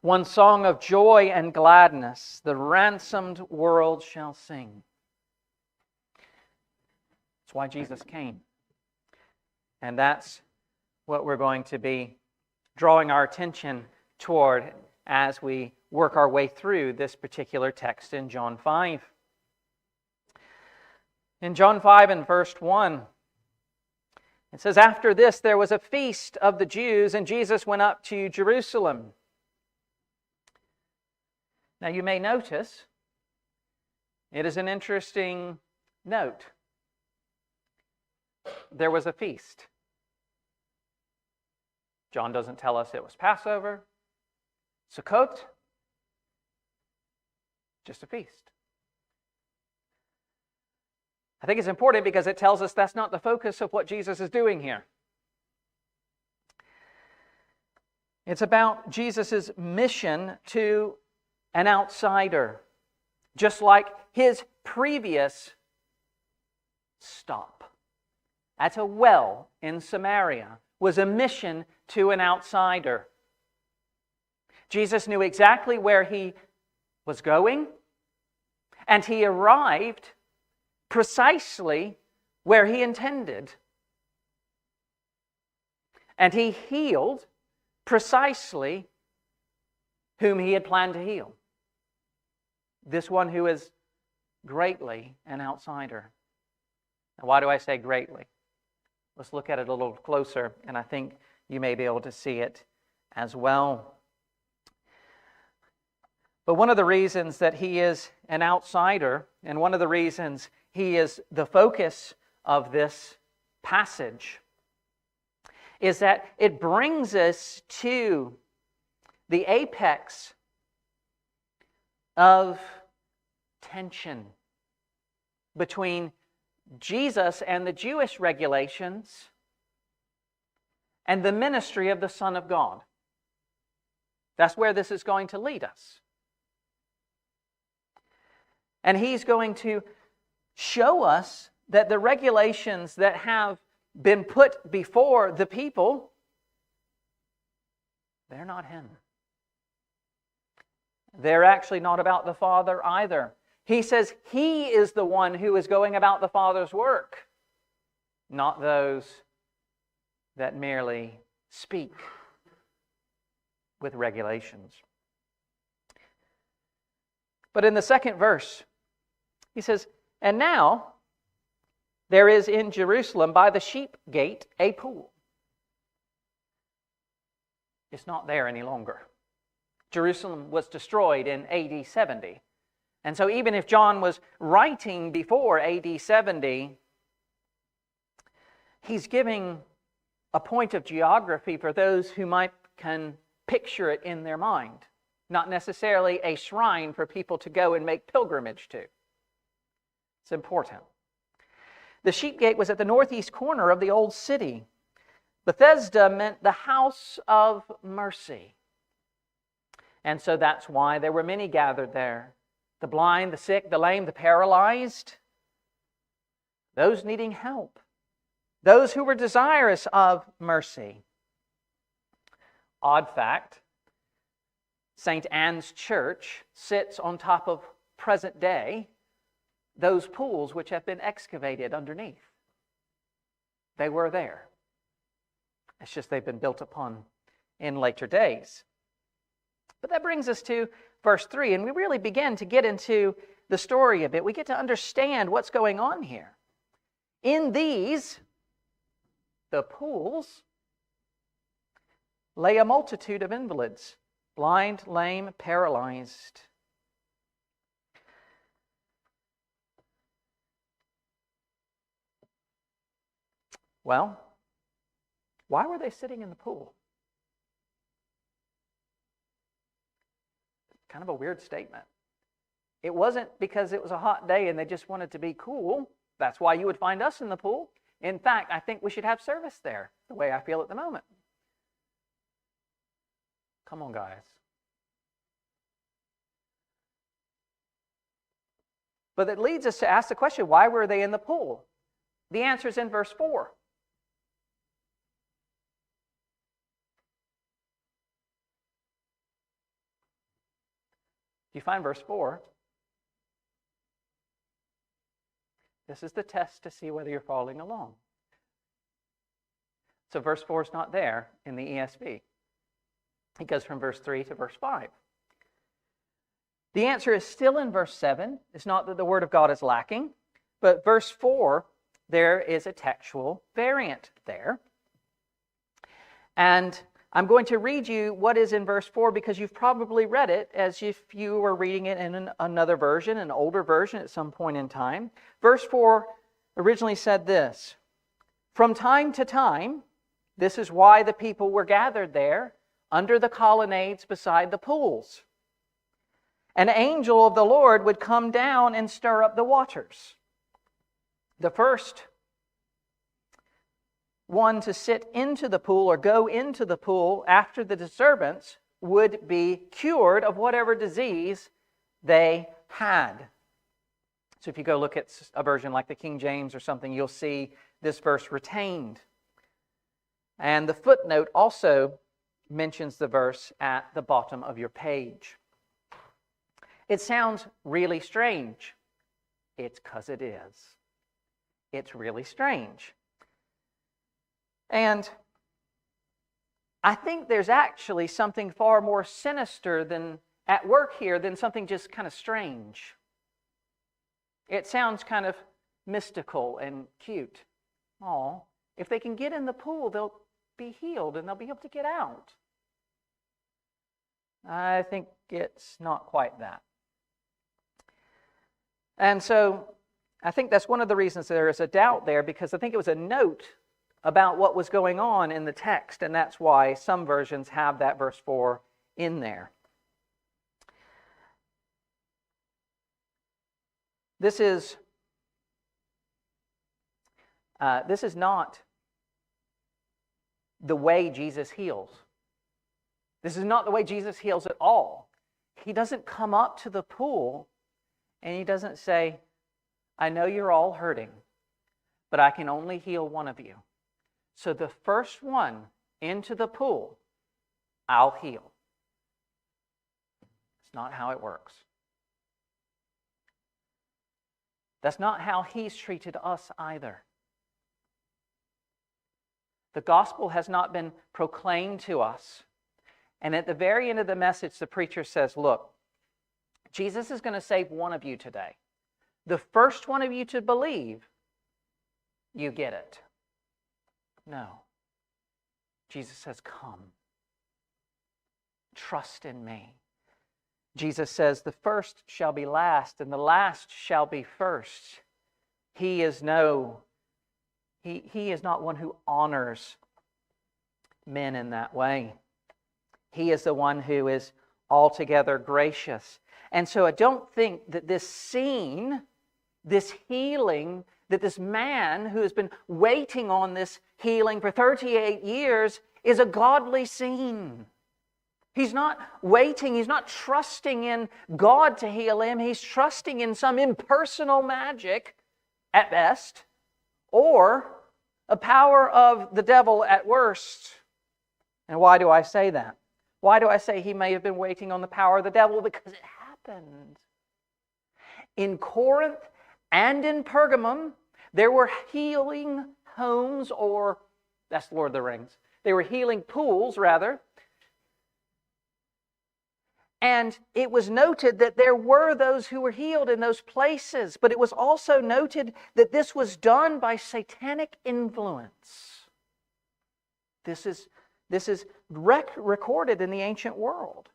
One song of joy and gladness, the ransomed world shall sing. That's why Jesus came. And that's what we're going to be drawing our attention toward as we work our way through this particular text in John 5. In John 5 and verse 1, it says, "After this there was a feast of the Jews, and Jesus went up to Jerusalem." Now you may notice, it is an interesting note. There was a feast. John doesn't tell us it was Passover, Sukkot, just a feast. I think it's important because it tells us that's not the focus of what Jesus is doing here. It's about Jesus' mission to an outsider, just like his previous stop at a well in Samaria was a mission to an outsider. Jesus knew exactly where he was going, and he arrived precisely where he intended. And he healed precisely whom he had planned to heal. This one who is greatly an outsider. Now, why do I say greatly? Let's look at it a little closer, and I think you may be able to see it as well. But one of the reasons that he is an outsider, and one of the reasons he is the focus of this passage, is that it brings us to the apex of tension between Jesus and the Jewish regulations and the ministry of the Son of God. That's where this is going to lead us. And he's going to show us that the regulations that have been put before the people, they're not him. They're actually not about the Father either. He says he is the one who is going about the Father's work, not those that merely speak with regulations. But in the second verse, he says, "And now there is in Jerusalem by the sheep gate a pool." It's not there any longer. Jerusalem was destroyed in AD 70. And so even if John was writing before AD 70, he's giving a point of geography for those who can picture it in their mind. Not necessarily a shrine for people to go and make pilgrimage to. It's important. The sheep gate was at the northeast corner of the old city. Bethesda meant the house of mercy. And so that's why there were many gathered there. The blind, the sick, the lame, the paralyzed. Those needing help. Those who were desirous of mercy. Odd fact, St. Anne's Church sits on top of present day those pools which have been excavated underneath. They were there. It's just they've been built upon in later days. But that brings us to verse 3, and we really begin to get into the story a bit. We get to understand what's going on here. In these, the pools, lay a multitude of invalids, blind, lame, paralyzed. Well, why were they sitting in the pool? Kind of a weird statement. It wasn't because it was a hot day and they just wanted to be cool. That's why you would find us in the pool. In fact, I think we should have service there, the way I feel at the moment. Come on, guys. But it leads us to ask the question, why were they in the pool? The answer is in verse 4. You find verse 4. This is the test to see whether you're following along. So verse 4 is not there in the ESV. It goes from verse 3 to verse 5. The answer is still in verse 7. It's not that the Word of God is lacking, but verse 4, there is a textual variant there. And I'm going to read you what is in verse 4 because you've probably read it as if you were reading it in another version, an older version at some point in time. Verse 4 originally said this: "From time to time," this is why the people were gathered there, under the colonnades beside the pools, "an angel of the Lord would come down and stir up the waters." The first one to sit into the pool or go into the pool after the disturbance would be cured of whatever disease they had. So if you go look at a version like the King James or something, you'll see this verse retained. And the footnote also mentions the verse at the bottom of your page. It sounds really strange. It's because it is. It's really strange. And I think there's actually something far more sinister than at work here than something just kind of strange. It sounds kind of mystical and cute. Oh, if they can get in the pool, they'll be healed and they'll be able to get out. I think it's not quite that. And so I think that's one of the reasons there is a doubt there, because I think it was a note about what was going on in the text, and that's why some versions have that verse 4 in there. This is not the way Jesus heals. This is not the way Jesus heals at all. He doesn't come up to the pool and he doesn't say, "I know you're all hurting, but I can only heal one of you. So the first one into the pool, I'll heal." It's not how it works. That's not how he's treated us either. The gospel has not been proclaimed to us. And at the very end of the message, the preacher says, look, Jesus is going to save one of you today. The first one of you to believe, you get it. No. Jesus says, come. Trust in me. Jesus says, the first shall be last, and the last shall be first. He is not one who honors men in that way. He is the one who is altogether gracious. And so I don't think that this scene, this healing, that this man who has been waiting on this healing for 38 years is a godly scene. He's not waiting, he's not trusting in God to heal him. He's trusting in some impersonal magic at best, or a power of the devil at worst. And why do I say that? Why do I say he may have been waiting on the power of the devil? Because it happened. In Corinth and in Pergamum, there were healing homes, or that's Lord of the Rings. They were healing pools, rather. And it was noted that there were those who were healed in those places, but it was also noted that this was done by satanic influence. This is recorded in the ancient world.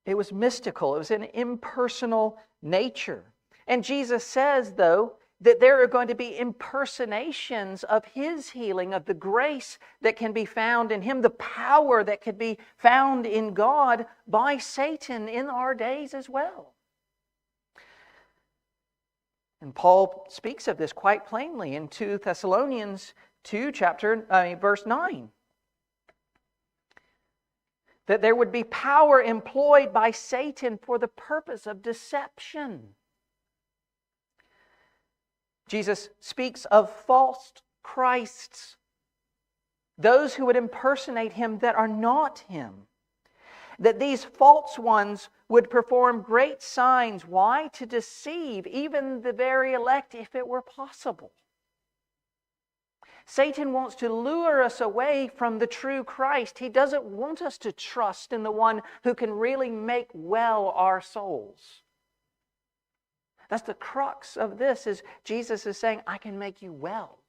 It was mystical. It was an impersonal nature. And Jesus says, though, that there are going to be impersonations of his healing, of the grace that can be found in him, the power that could be found in God by Satan in our days as well. And Paul speaks of this quite plainly in 2 Thessalonians 2, verse 9. That there would be power employed by Satan for the purpose of deception. Jesus speaks of false Christs, those who would impersonate him that are not him. that these false ones would perform great signs. Why? To deceive even the very elect if it were possible. Satan wants to lure us away from the true Christ. He doesn't want us to trust in the one who can really make well our souls. That's the crux of this, is Jesus is saying, I can make you well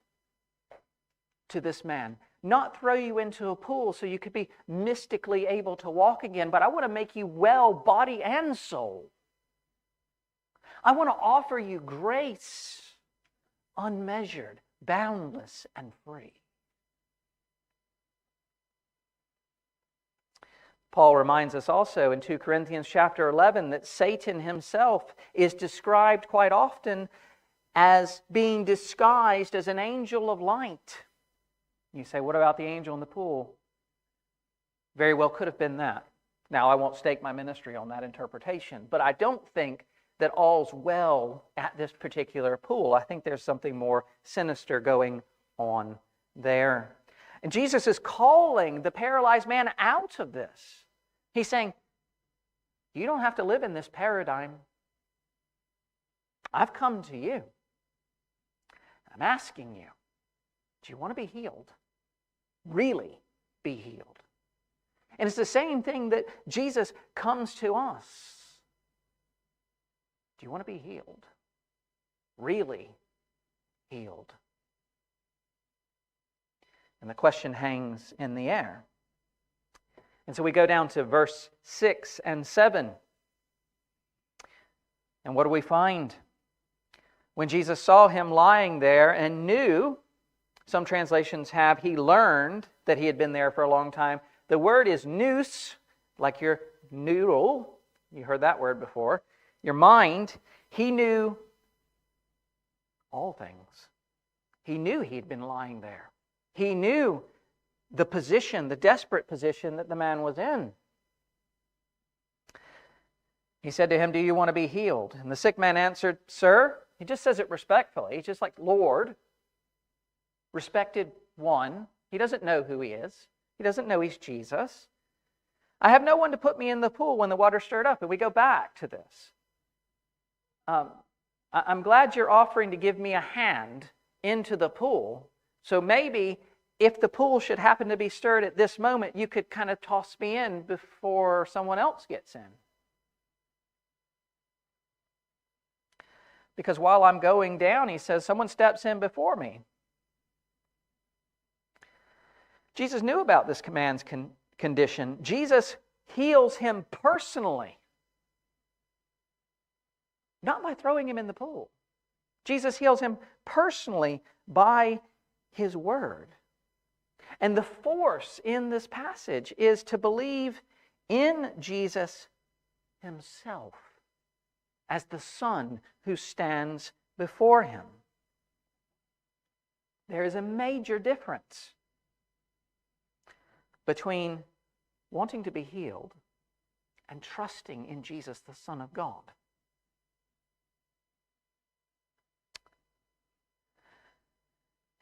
to this man. Not throw you into a pool so you could be mystically able to walk again, but I want to make you well, body and soul. I want to offer you grace, unmeasured, boundless, and free. Paul reminds us also in 2 Corinthians chapter 11 that Satan himself is described quite often as being disguised as an angel of light. You say, what about the angel in the pool? Very well could have been that. Now, I won't stake my ministry on that interpretation, but I don't think that all's well at this particular pool. I think there's something more sinister going on there. And Jesus is calling the paralyzed man out of this. He's saying, you don't have to live in this paradigm. I've come to you. I'm asking you, do you want to be healed? Really be healed? And it's the same thing that Jesus comes to us. Do you want to be healed? Really healed? And the question hangs in the air. And so we go down to verse 6 and 7. And what do we find? When Jesus saw him lying there and knew, some translations have, he learned that he had been there for a long time. The word is nous, like your noodle. You heard that word before. Your mind. He knew all things. He knew he'd been lying there. He knew the position, the desperate position that the man was in. He said to him, do you want to be healed? And the sick man answered, sir. He just says it respectfully. He's just like, Lord, respected one. He doesn't know who he is. He doesn't know he's Jesus. I have no one to put me in the pool when the water stirred up. And we go back to this. I'm glad you're offering to give me a hand into the pool. So maybe if the pool should happen to be stirred at this moment, you could kind of toss me in before someone else gets in. Because while I'm going down, he says, someone steps in before me. Jesus knew about this man's condition. Jesus heals him personally. Not by throwing him in the pool. Jesus heals him personally by his word. And the force in this passage is to believe in Jesus himself as the Son who stands before him. There is a major difference between wanting to be healed and trusting in Jesus, the Son of God.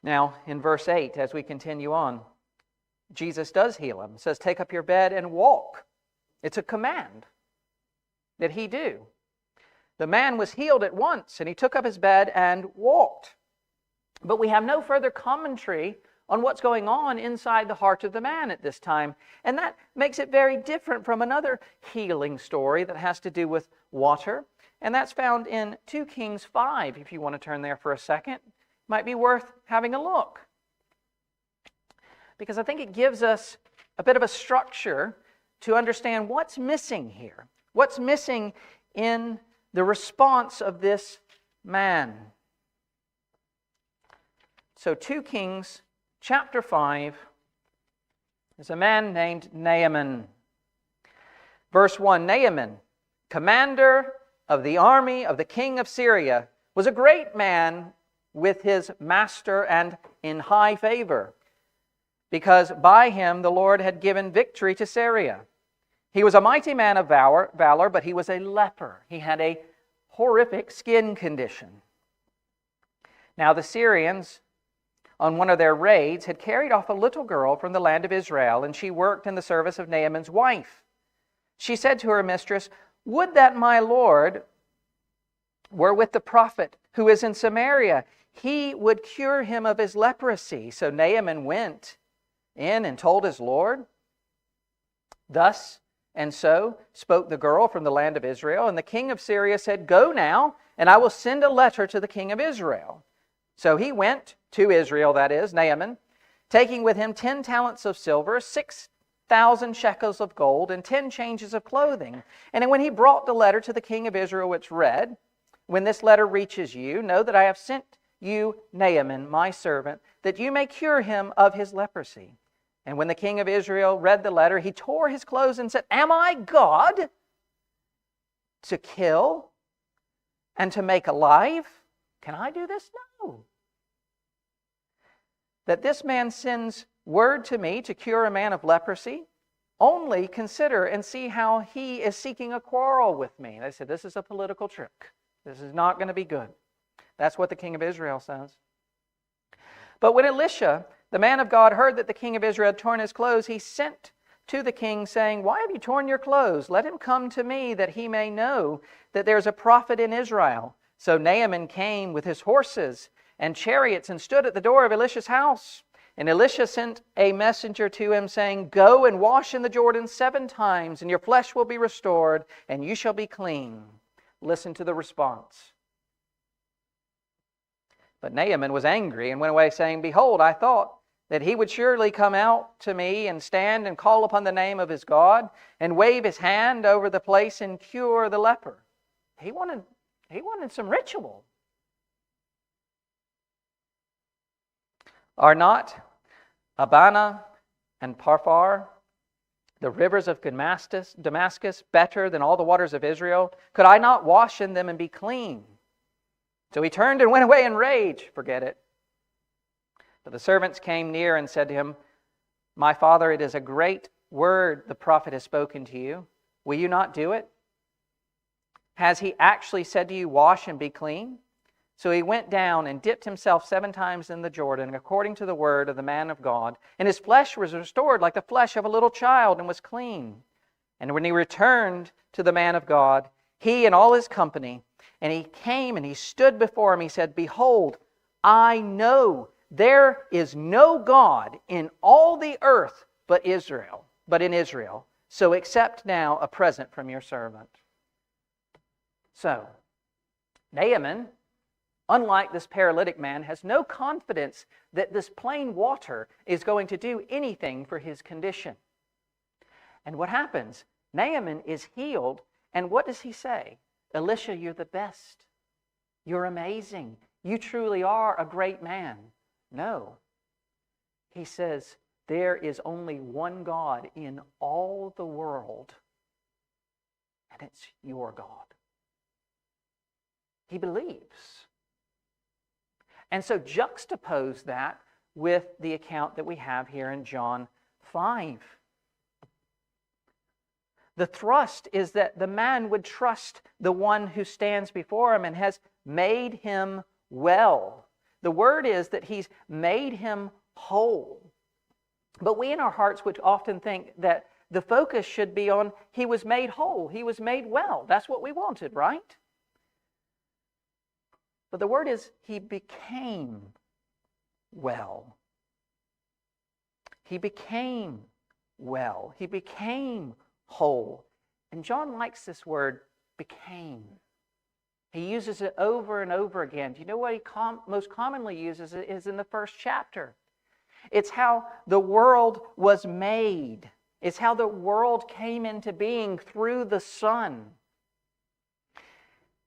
Now, in verse 8, as we continue on, Jesus does heal him. It says, take up your bed and walk. It's a command that he do. The man was healed at once, and he took up his bed and walked. But we have no further commentary on what's going on inside the heart of the man at this time. And that makes it very different from another healing story that has to do with water. And that's found in 2 Kings 5, if you want to turn there for a second. Might be worth having a look. Because I think it gives us a bit of a structure to understand what's missing here. What's missing in the response of this man. So 2 Kings chapter 5, there's a man named Naaman. Verse 1, Naaman, commander of the army of the king of Syria, was a great man with his master and in high favor, because by him the Lord had given victory to Syria. He was a mighty man of valor, but he was a leper. He had a horrific skin condition. Now the Syrians, on one of their raids, had carried off a little girl from the land of Israel, and she worked in the service of Naaman's wife. She said to her mistress, "Would that my Lord were with the prophet who is in Samaria. He would cure him of his leprosy." So Naaman went in and told his Lord. Thus and so spoke the girl from the land of Israel. And the king of Syria said, "Go now, and I will send a letter to the king of Israel." So he went to Israel, that is, Naaman, taking with him 10 talents of silver, 6,000 shekels of gold, and 10 changes of clothing. And when he brought the letter to the king of Israel, which read, "When this letter reaches you, know that I have sent you Naaman, my servant, that you may cure him of his leprosy." And when the king of Israel read the letter, he tore his clothes and said, "Am I God to kill and to make alive? Can I do this? No. That this man sends word to me to cure a man of leprosy? Only consider and see how he is seeking a quarrel with me." They said, this is a political trick. This is not going to be good. That's what the king of Israel says. But when Elisha, the man of God, heard that the king of Israel had torn his clothes, he sent to the king, saying, "Why have you torn your clothes? Let him come to me, that he may know that there is a prophet in Israel." So Naaman came with his horses and chariots and stood at the door of Elisha's house. And Elisha sent a messenger to him, saying, "Go and wash in the Jordan 7 times, and your flesh will be restored, and you shall be clean." Listen to the response. But Naaman was angry and went away, saying, "Behold, I thought that he would surely come out to me and stand and call upon the name of his God and wave his hand over the place and cure the leper." He wanted some ritual. Are not Abana and Parphar, the rivers of Damascus, better than all the waters of Israel? Could I not wash in them and be clean? So he turned and went away in rage. Forget it. But the servants came near and said to him, "My father, it is a great word the prophet has spoken to you. Will you not do it? Has he actually said to you, 'Wash and be clean'?" So he went down and dipped himself 7 times in the Jordan, according to the word of the man of God. And his flesh was restored like the flesh of a little child, and was clean. And when he returned to the man of God, he and all his company, and he came and he stood before him, he said, "Behold, I know there is no God in all the earth but in Israel. So accept now a present from your servant." So, Naaman, unlike this paralytic man, has no confidence that this plain water is going to do anything for his condition. And what happens? Naaman is healed, and what does he say? "Elisha, you're the best. You're amazing. You truly are a great man." No. He says, there is only one God in all the world, and it's your God. He believes. And so juxtapose that with the account that we have here in John 5. The thrust is that the man would trust the one who stands before him and has made him well. The word is that he's made him whole. But we in our hearts would often think that the focus should be on he was made whole, he was made well. That's what we wanted, right? But the word is he became well. He became well. He became whole. And John likes this word, became. He uses it over and over again. Do you know what he most commonly uses? It is in the first chapter. It's how the world was made. It's how the world came into being through the Son.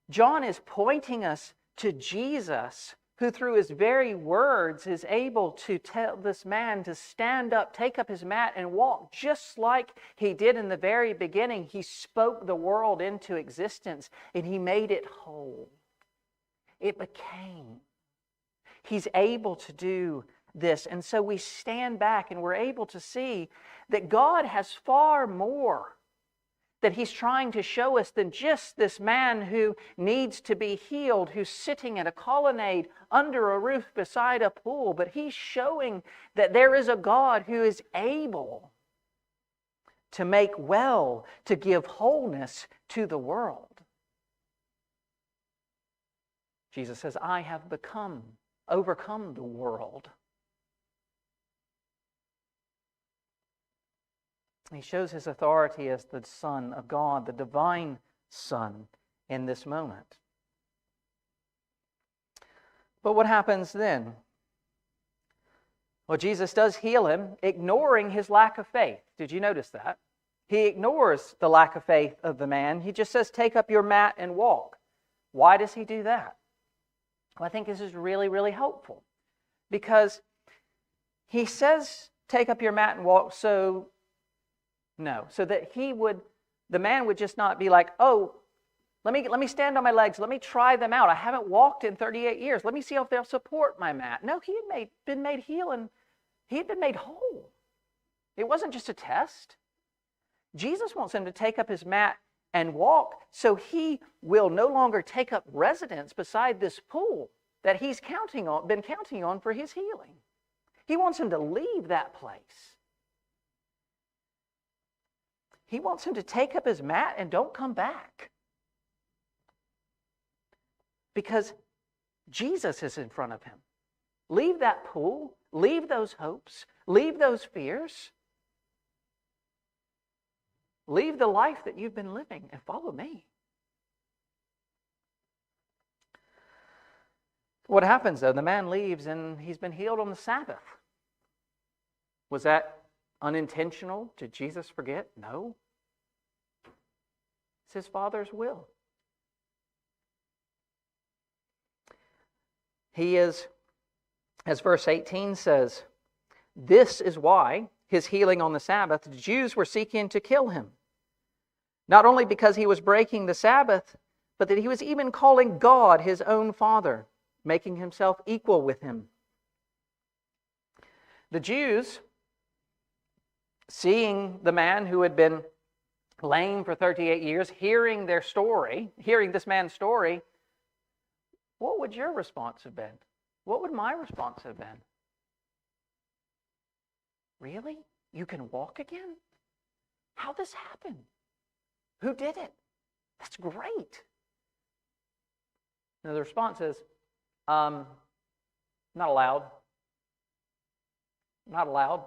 John is pointing us to Jesus, who through his very words is able to tell this man to stand up, take up his mat, and walk just like he did in the very beginning. He spoke the world into existence, and he made it whole. It became. He's able to do this. And so we stand back and we're able to see that God has far more that he's trying to show us than just this man who needs to be healed, who's sitting at a colonnade under a roof beside a pool. But he's showing that there is a God who is able to make well, to give wholeness to the world. Jesus says, I have overcome the world. He shows his authority as the Son of God, the divine Son, in this moment. But what happens then? Well, Jesus does heal him, ignoring his lack of faith. Did you notice that? He ignores the lack of faith of the man. He just says, take up your mat and walk. Why does he do that? Well, I think this is really, really helpful. Because he says, take up your mat and walk, so that the man would just not be like, oh, let me stand on my legs. Let me try them out. I haven't walked in 38 years. Let me see if they'll support my mat. No, he had been made healed. He had been made whole. It wasn't just a test. Jesus wants him to take up his mat and walk so he will no longer take up residence beside this pool that he's been counting on for his healing. He wants him to leave that place. He wants him to take up his mat and don't come back. Because Jesus is in front of him. Leave that pool, leave those hopes, leave those fears. Leave the life that you've been living and follow me. What happens though? The man leaves and he's been healed on the Sabbath. Was that unintentional? Did Jesus forget? No. It's his Father's will. He is, as verse 18 says, this is why his healing on the Sabbath, the Jews were seeking to kill him. Not only because he was breaking the Sabbath, but that he was even calling God his own Father, making himself equal with him. The Jews, seeing the man who had been lame for 38 years, hearing this man's story, what would your response have been? What would my response have been? Really? You can walk again? How'd this happen? Who did it? That's great. Now the response is, not allowed. Not allowed.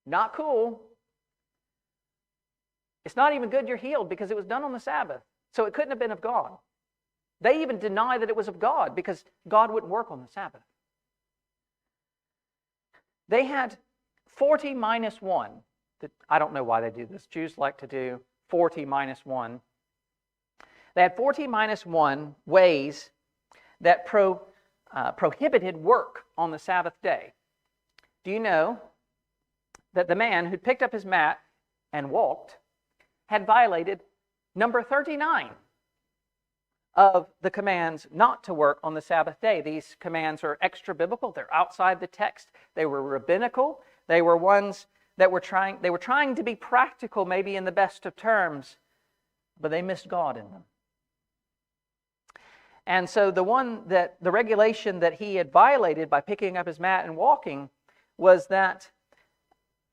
Not cool. It's not even good you're healed because it was done on the Sabbath. So it couldn't have been of God. They even deny that it was of God because God wouldn't work on the Sabbath. They had 40 minus 1. I don't know why they do this. Jews like to do 40 minus 1. They had 40 minus 1 ways that prohibited work on the Sabbath day. Do you know that the man who picked up his mat and walked had violated number 39 of the commands not to work on the Sabbath day? These commands are extra biblical. They're outside the text. They were rabbinical. They were ones that were trying to be practical, maybe in the best of terms, but they missed God in them. And so the regulation that he had violated by picking up his mat and walking was that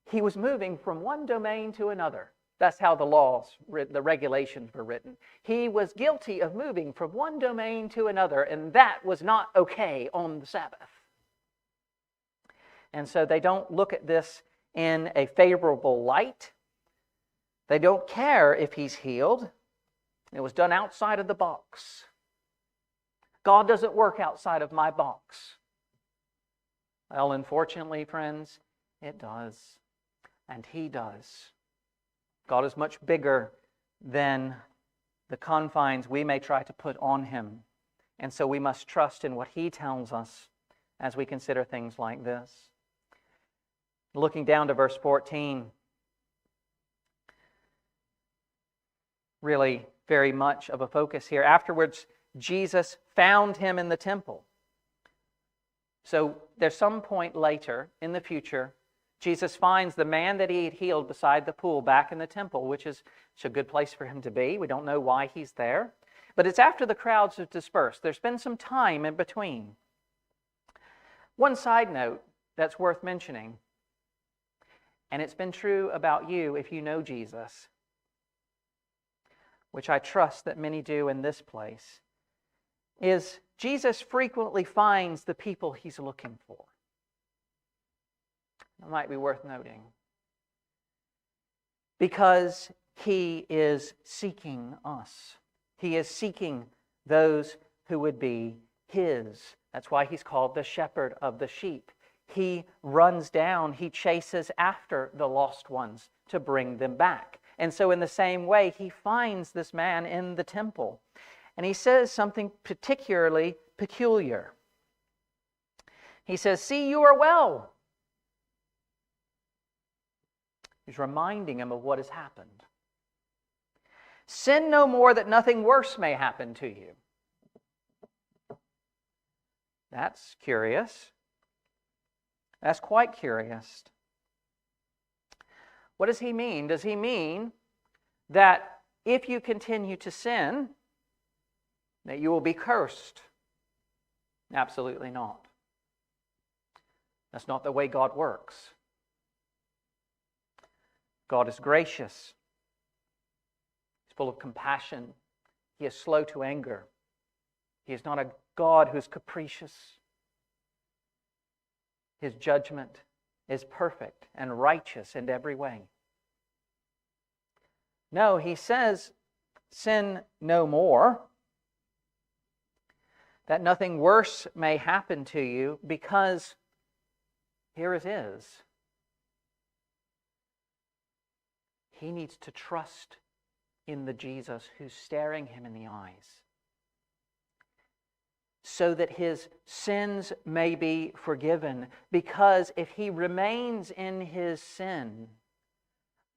he was moving from one domain to another. That's how the regulations were written. He was guilty of moving from one domain to another, and that was not okay on the Sabbath. And so they don't look at this in a favorable light. They don't care if he's healed. It was done outside of the box. God doesn't work outside of my box. Well, unfortunately, friends, it does. And he does. God is much bigger than the confines we may try to put on him. And so we must trust in what he tells us as we consider things like this. Looking down to verse 14, really very much of a focus here. Afterwards, Jesus found him in the temple. So there's some point later in the future, Jesus finds the man that he had healed beside the pool back in the temple, which is a good place for him to be. We don't know why he's there. But it's after the crowds have dispersed. There's been some time in between. One side note that's worth mentioning and it's been true about you if you know Jesus, which I trust that many do in this place, is Jesus frequently finds the people he's looking for. That might be worth noting. Because he is seeking us. He is seeking those who would be his. That's why he's called the shepherd of the sheep. He runs down, he chases after the lost ones to bring them back. And so in the same way, he finds this man in the temple. And he says something particularly peculiar. He says, "See, you are well." He's reminding him of what has happened. "Sin no more, that nothing worse may happen to you." That's curious. That's quite curious. What does he mean? Does he mean that if you continue to sin, that you will be cursed? Absolutely not. That's not the way God works. God is gracious. He's full of compassion. He is slow to anger. He is not a God who's capricious. His judgment is perfect and righteous in every way. No, he says, sin no more, that nothing worse may happen to you, because here it is. He needs to trust in the Jesus who's staring him in the eyes, so that his sins may be forgiven. Because if he remains in his sin,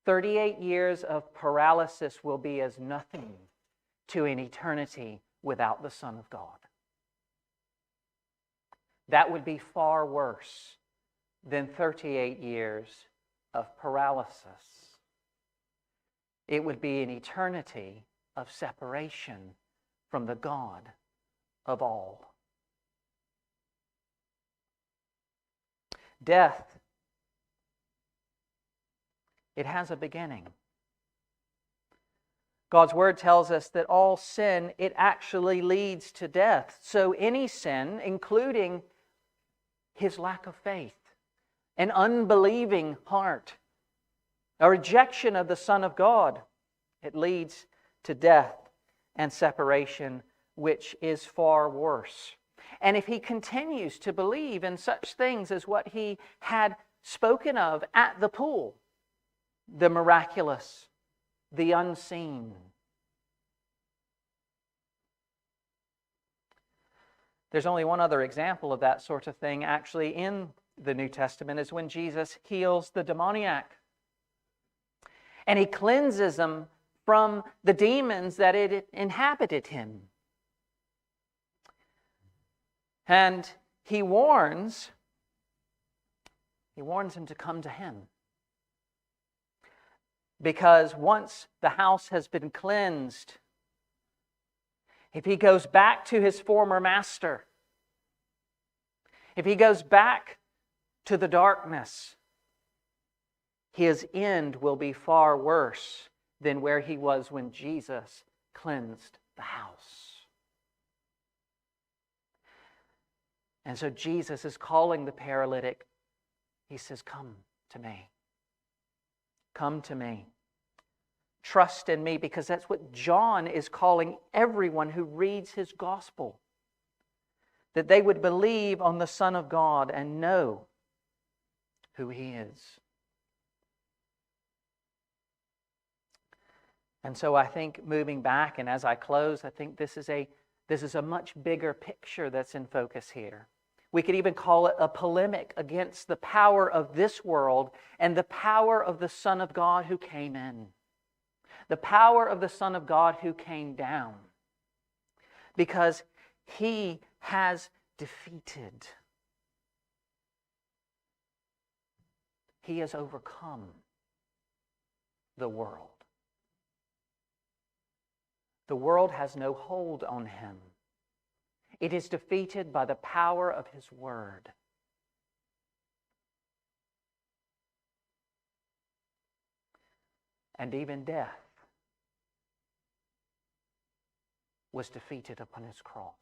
38 years of paralysis will be as nothing to an eternity without the Son of God. That would be far worse than 38 years of paralysis. It would be an eternity of separation from the God of all. Death, it has a beginning. God's word tells us that all sin, it actually leads to death. So any sin, including his lack of faith, an unbelieving heart, a rejection of the Son of God, it leads to death and separation, which is far worse. And if he continues to believe in such things as what he had spoken of at the pool, the miraculous, the unseen, there's only one other example of that sort of thing actually in the New Testament, is when Jesus heals the demoniac. And he cleanses them from the demons that had inhabited him. And he warns him to come to him. Because once the house has been cleansed, if he goes back to his former master, if he goes back to the darkness, his end will be far worse than where he was when Jesus cleansed the house. And so Jesus is calling the paralytic. He says, "Come to me. Come to me. Trust in me," because that's what John is calling everyone who reads his gospel. That they would believe on the Son of God and know who he is. And so I think moving back, and as I close, I think this is a much bigger picture that's in focus here. We could even call it a polemic against the power of this world and the power of the Son of God who came in. The power of the Son of God who came down. Because he has defeated. He has overcome the world. The world has no hold on him. It is defeated by the power of his word. and even death was defeated upon his cross.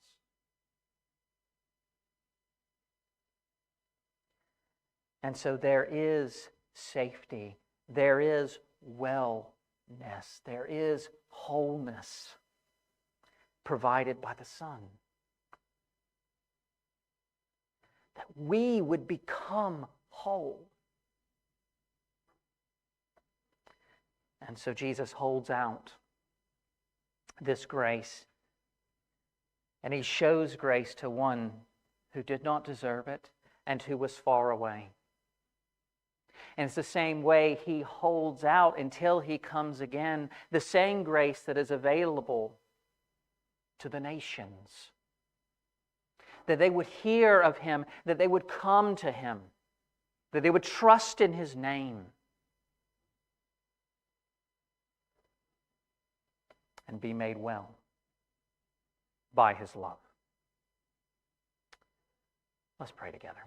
And so there is safety, there is wellness, there is wholeness provided by the Son. That we would become whole. And so Jesus holds out this grace, and he shows grace to one who did not deserve it and who was far away. And it's the same way he holds out until he comes again, the same grace that is available to the nations. That they would hear of him, that they would come to him, that they would trust in his name and be made well by his love. Let's pray together.